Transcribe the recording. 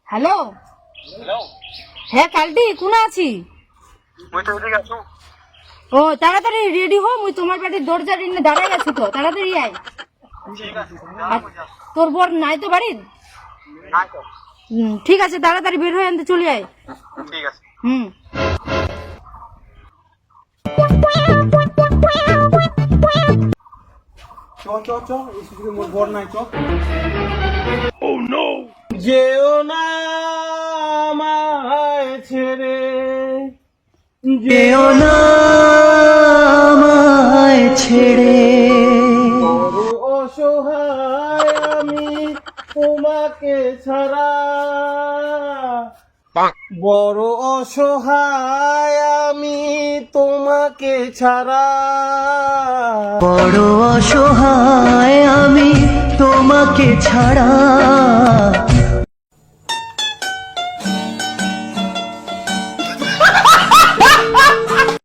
hello হ্যাঁ কালটি কোনা আছি ও তাড়াতাড়ি রেডি হো মুই তোমার বাড়ির দরজার ইনে দাঁড়াই আছি তো তাড়াতাড়ি আয় তোর বর নাই তো বাড়ির ঠিক আছে তাড়াতাড়ি বের হয়ে আনতে চলে আয় ঠিক আছে মোর বর নাই যেও না আমায় ছেড়ে যেও না আমায় ছেড়ে বড় অসহায় আমি তোমাকে ছাড়া বড় অসহায় আমি তোমাকে ছাড়া বড় অসহায় আমি তোমাকে ছাড়া